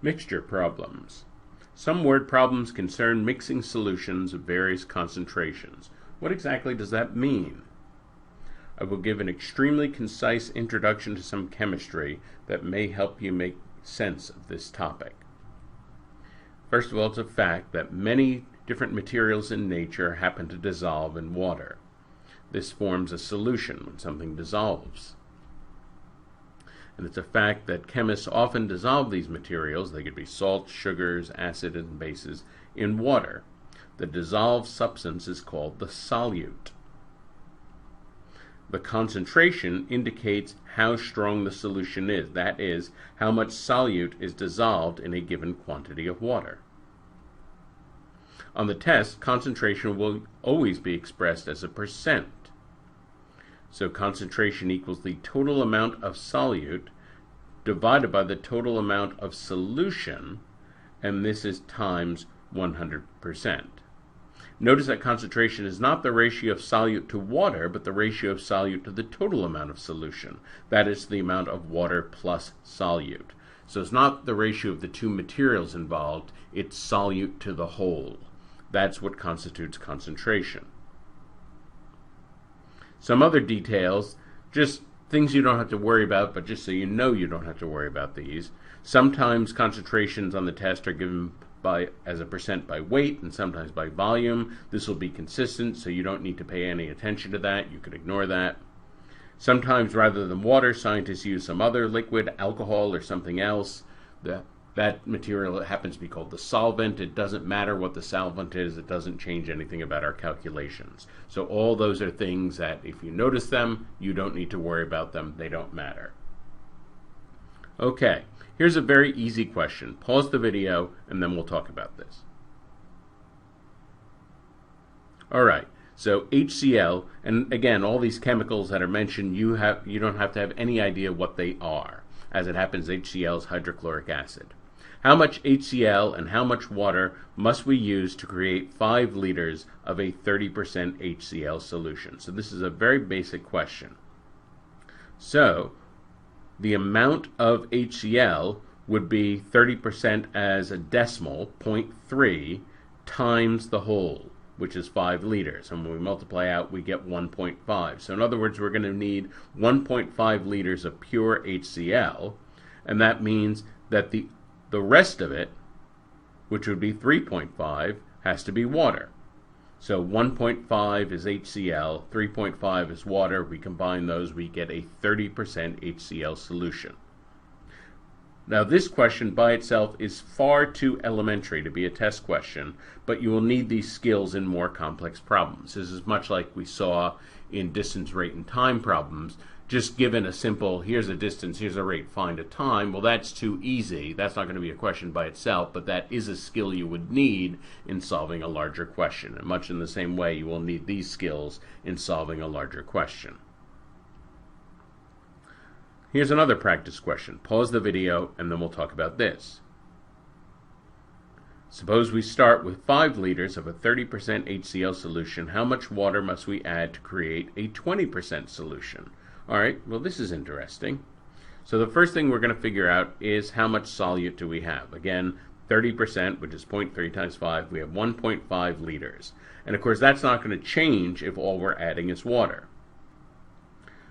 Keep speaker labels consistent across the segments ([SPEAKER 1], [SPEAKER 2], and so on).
[SPEAKER 1] Mixture problems. Some word problems concern mixing solutions of various concentrations. What exactly does that mean? I will give an extremely concise introduction to some chemistry that may help you make sense of this topic. First of all, it's a fact that many different materials in nature happen to dissolve in water. This forms a solution when something dissolves. And it's a fact that chemists often dissolve these materials, they could be salts, sugars, acids, and bases, in water. The dissolved substance is called the solute. The concentration indicates how strong the solution is, that is, how much solute is dissolved in a given quantity of water. On the test, concentration will always be expressed as a percent. So concentration equals the total amount of solute divided by the total amount of solution, and this is times 100%. Notice that concentration is not the ratio of solute to water, but the ratio of solute to the total amount of solution. That is the amount of water plus solute. So it's not the ratio of the two materials involved, it's solute to the whole. That's what constitutes concentration. Some other details, just things you don't have to worry about, but just so you know you don't have to worry about these. Sometimes concentrations on the test are given as a percent by weight and sometimes by volume. This will be consistent, so you don't need to pay any attention to that. You could ignore that. Sometimes rather than water, scientists use some other liquid, alcohol or something else. That material happens to be called the solvent. It doesn't matter what the solvent is. It doesn't change anything about our calculations. So all those are things that if you notice them, you don't need to worry about them. They don't matter. Okay, here's a very easy question. Pause the video and then we'll talk about this. All right, so HCl, and again, all these chemicals that are mentioned, you don't have to have any idea what they are. As it happens, HCl is hydrochloric acid. How much HCl and how much water must we use to create 5 liters of a 30% HCl solution? So this is a very basic question. So the amount of HCl would be 30% as a decimal, 0.3, times the whole, which is 5 liters. And when we multiply out, we get 1.5. So in other words, we're going to need 1.5 liters of pure HCl, and that means that the rest of it, which would be 3.5, has to be water. So 1.5 is HCl, 3.5 is water. We combine those, we get a 30% HCl solution. Now this question by itself is far too elementary to be a test question, but you will need these skills in more complex problems. This is much like we saw in distance, rate, and time problems. Just given a simple, here's a distance, here's a rate, find a time, well that's too easy. That's not going to be a question by itself, but that is a skill you would need in solving a larger question. And much in the same way, you will need these skills in solving a larger question. Here's another practice question. Pause the video and then we'll talk about this. Suppose we start with 5 liters of a 30% HCl solution. How much water must we add to create a 20% solution? All right, well this is interesting. So the first thing we're going to figure out is how much solute do we have. Again, 30%, which is 0.3 times 5, we have 1.5 liters. And of course that's not going to change if all we're adding is water.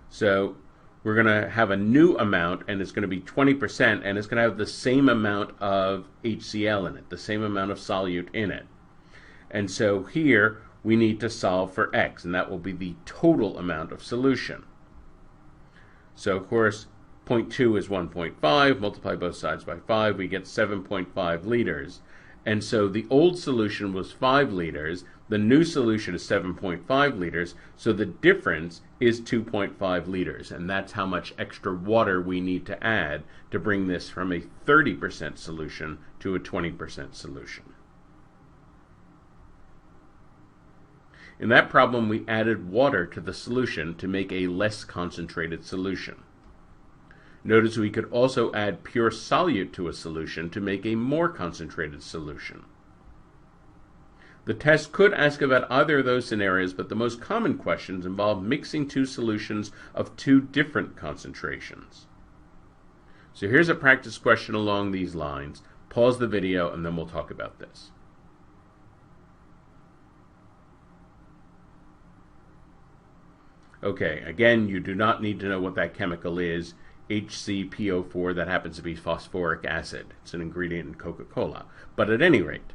[SPEAKER 1] So we're going to have a new amount, and it's going to be 20%, and it's going to have the same amount of HCl in it, the same amount of solute in it. And so here we need to solve for x, and that will be the total amount of solution. So of course 0.2 is 1.5, multiply both sides by 5, we get 7.5 liters. And so the old solution was 5 liters, the new solution is 7.5 liters, so the difference is 2.5 liters, and that's how much extra water we need to add to bring this from a 30% solution to a 20% solution. In that problem, we added water to the solution to make a less concentrated solution. Notice we could also add pure solute to a solution to make a more concentrated solution. The test could ask about either of those scenarios, but the most common questions involve mixing two solutions of two different concentrations. So here's a practice question along these lines. Pause the video and then we'll talk about this. Okay, again, you do not need to know what that chemical is. HCPO4, that happens to be phosphoric acid. It's an ingredient in Coca-Cola. But at any rate,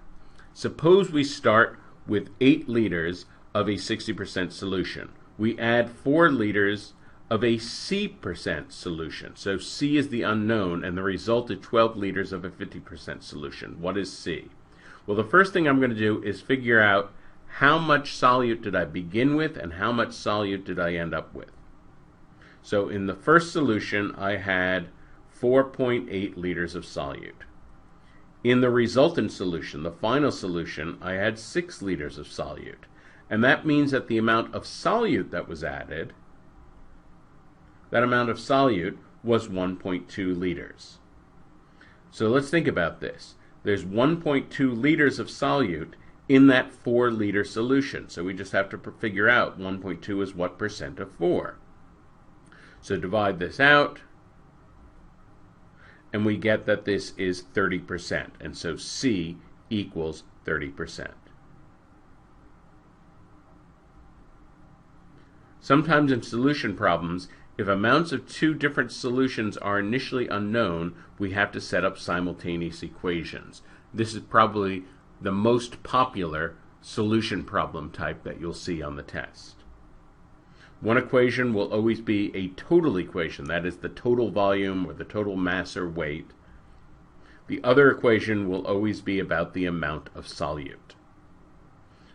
[SPEAKER 1] suppose we start with 8 liters of a 60% solution. We add 4 liters of a C% solution. So C is the unknown, and the result is 12 liters of a 50% solution. What is C? Well, the first thing I'm going to do is figure out how much solute did I begin with and how much solute did I end up with. So in the first solution, I had 4.8 liters of solute. In the resultant solution, the final solution, I had 6 liters of solute. And that means that the amount of solute that was added, that amount of solute was 1.2 liters. So let's think about this. There's 1.2 liters of solute in that 4-liter solution. So we just have to figure out 1.2 is what percent of 4. So divide this out, and we get that this is 30%. And so C equals 30%. Sometimes in solution problems, if amounts of 2 different solutions are initially unknown, we have to set up simultaneous equations. This is probably the most popular solution problem type that you'll see on the test. One equation will always be a total equation, that is the total volume or the total mass or weight. The other equation will always be about the amount of solute.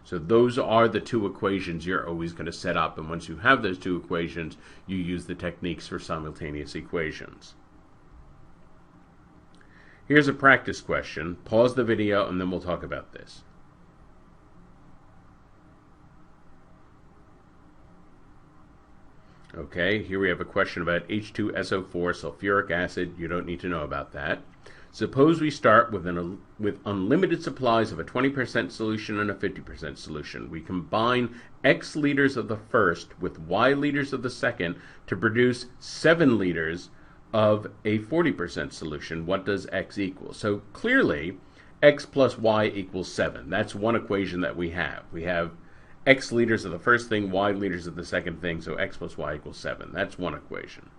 [SPEAKER 1] So those are the 2 equations you're always going to set up, and once you have those 2 equations, you use the techniques for simultaneous equations. Here's a practice question. Pause the video and then we'll talk about this. Okay, here we have a question about H2SO4 sulfuric acid. You don't need to know about that. Suppose we start with unlimited supplies of a 20% solution and a 50% solution. We combine X liters of the first with Y liters of the second to produce 7 liters of a 40% solution. What does X equal? So clearly, X plus Y equals 7. That's one equation that we have. We have X liters of the first thing, Y liters of the second thing, so X plus Y equals 7. That's one equation.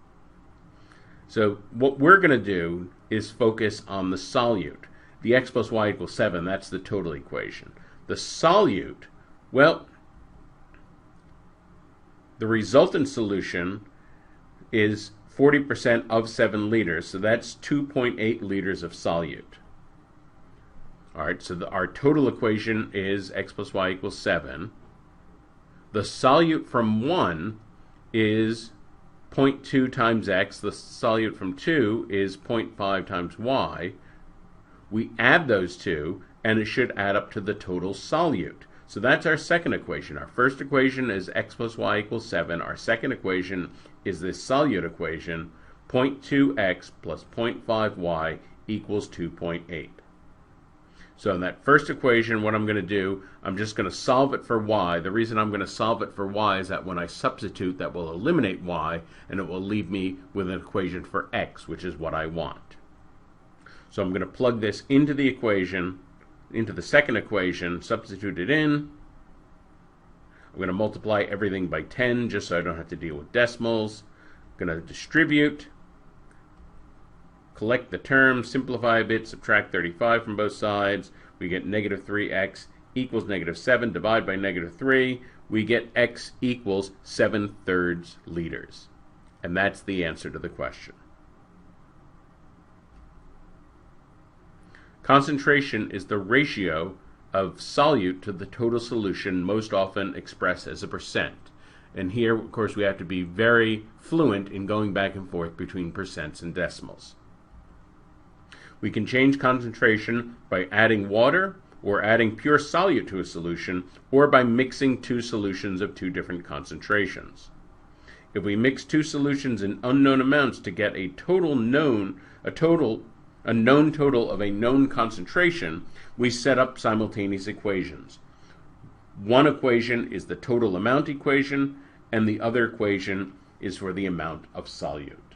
[SPEAKER 1] So what we're going to do is focus on the solute. The X plus Y equals 7, that's the total equation. The solute, well, the resultant solution is 40% of 7 liters, so that's 2.8 liters of solute. All right, so our total equation is X plus Y equals 7. The solute from 1 is 0.2 times X. The solute from 2 is 0.5 times Y. We add those 2, and it should add up to the total solute. So that's our second equation. Our first equation is X plus Y equals 7. Our second equation is this solute equation, 0.2X plus 0.5Y equals 2.8. So in that first equation, what I'm going to do, I'm just going to solve it for Y. The reason I'm going to solve it for Y is that when I substitute, that will eliminate Y, and it will leave me with an equation for X, which is what I want. So I'm going to plug this into the equation, into the second equation, substitute it in. I'm going to multiply everything by 10 just so I don't have to deal with decimals. I'm going to distribute, collect the terms, simplify a bit, subtract 35 from both sides. We get negative 3x equals negative 7. Divide by negative 3. We get x equals 7/3 liters. And that's the answer to the question. Concentration is the ratio of solute to the total solution, most often expressed as a percent. And here, of course, we have to be very fluent in going back and forth between percents and decimals. We can change concentration by adding water or adding pure solute to a solution, or by mixing 2 solutions of 2 different concentrations. If we mix 2 solutions in unknown amounts to get a known total of a known concentration, we set up simultaneous equations. One equation is the total amount equation, and the other equation is for the amount of solute.